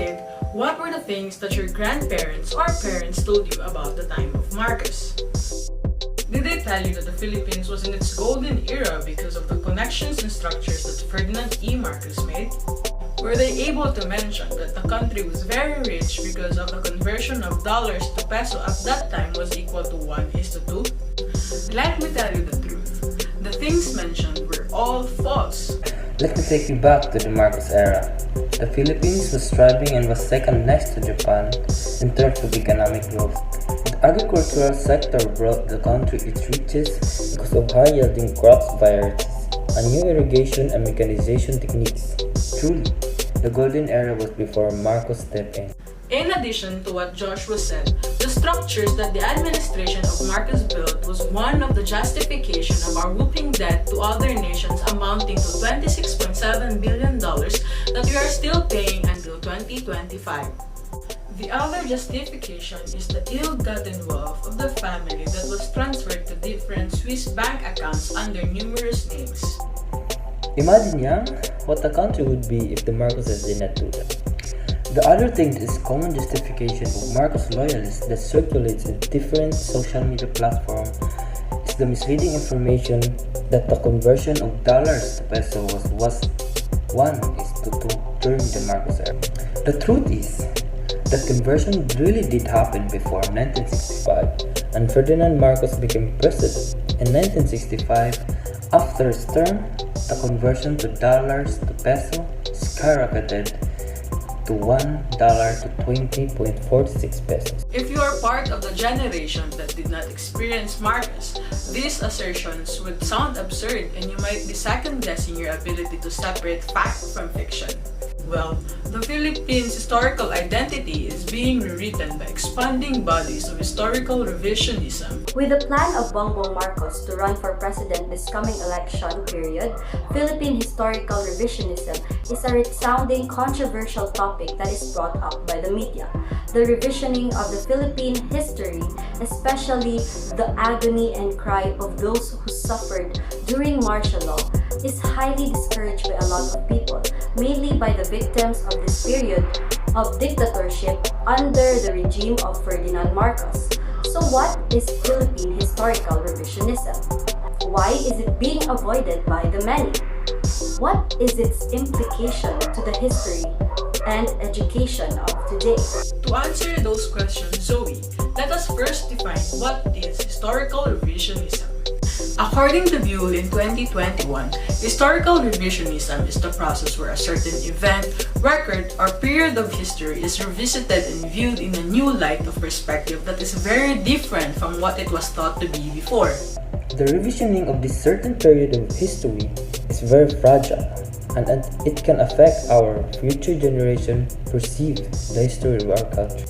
kid, what were the things that your grandparents or parents told you about the time of Marcos? Did they tell you that the Philippines was in its golden era because of the connections and structures that Ferdinand E. Marcos made? Were they able to mention that the country was very rich because of the conversion of dollars to peso at that time was equal to 1:2? Let me tell you the truth. The things mentioned were all false. Let me take you back to the Marcos era. The Philippines was thriving and was second next to Japan in terms of economic growth. The agricultural sector brought the country its riches because of high-yielding crops varieties and new irrigation and mechanization techniques. Truly, the golden era was before Marcos stepped in. In addition to what Joshua said, the structures that the administration of Marcos built was one of the justification of our whooping debt to other nations amounting to $26.7 billion that we are still paying until 2025. The other justification is the ill-gotten wealth of the family that was transferred to different Swiss bank accounts under numerous names. Imagine, what the country would be if the Marcoses did not do that. The other thing that is common justification of Marcos loyalists that circulates in different social media platforms is the misleading information that the conversion of dollars to peso was 1:2 during the Marcos era. The truth is that conversion really did happen before 1965, and Ferdinand Marcos became president in 1965. After his term, the conversion to dollars to peso skyrocketed to $1 to 20.46 pesos. If you are part of the generation that did not experience Marcos, these assertions would sound absurd and you might be second-guessing your ability to separate fact from fiction. Well, the Philippines' historical identity is being rewritten by expanding bodies of historical revisionism. With the plan of Bongbong Marcos to run for president this coming election period, Philippine historical revisionism is a resounding controversial topic that is brought up by the media. The revisioning of the Philippine history, especially the agony and cry of those who suffered during martial law, is highly discouraged by a lot of people, mainly by the victims of this period of dictatorship under the regime of Ferdinand Marcos. So what is Philippine historical revisionism? Why is it being avoided by the many? What is its implication to the history and education of today? To answer those questions, Zoe, let us first define what is historical revisionism. According to Buell in 2021, historical revisionism is the process where a certain event, record, or period of history is revisited and viewed in a new light of perspective that is very different from what it was thought to be before. The revisioning of this certain period of history is very fragile, and it can affect our future generation perceive the history of our culture.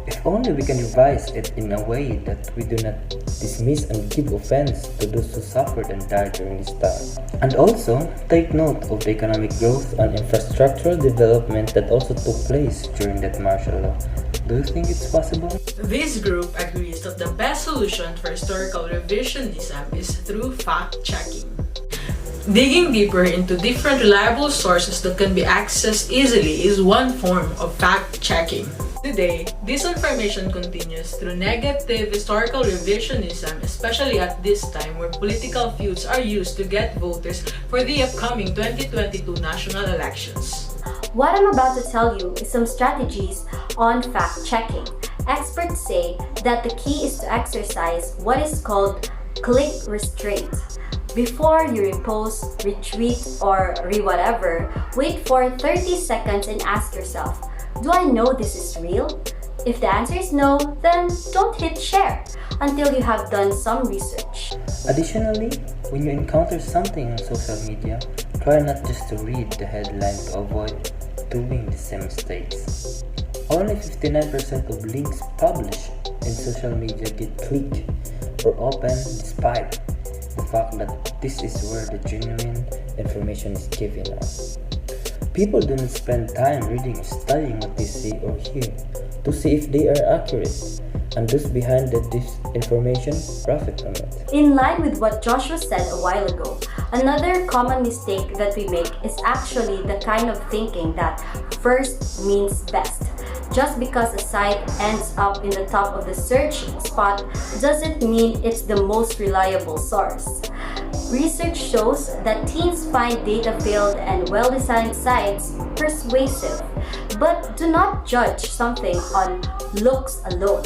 If only we can revise it in a way that we do not dismiss and give offense to those who suffered and died during this time. And also, take note of the economic growth and infrastructural development that also took place during that martial law. Do you think it's possible? This group agrees that the best solution for historical revisionism is through fact-checking. Digging deeper into different reliable sources that can be accessed easily is one form of fact-checking. Today, disinformation continues through negative historical revisionism, especially at this time where political feuds are used to get voters for the upcoming 2022 national elections. What I'm about to tell you is some strategies on fact-checking. Experts say that the key is to exercise what is called click restraint. Before you repost, retweet, or re-whatever, wait for 30 seconds and ask yourself, do I know this is real? If the answer is no, then don't hit share until you have done some research. Additionally, when you encounter something on social media, try not just to read the headline to avoid doing the same mistakes. Only 59% of links published in social media get clicked or opened despite the fact that this is where the genuine information is given out. People do not spend time reading or studying what they say or hear to see if they are accurate. and those behind the disinformation profit from it. In line with what Joshua said a while ago, another common mistake that we make is actually the kind of thinking that first means best. Just because a site ends up in the top of the search spot doesn't mean it's the most reliable source. Research shows that teens find data-filled and well-designed sites persuasive, but do not judge something on looks alone.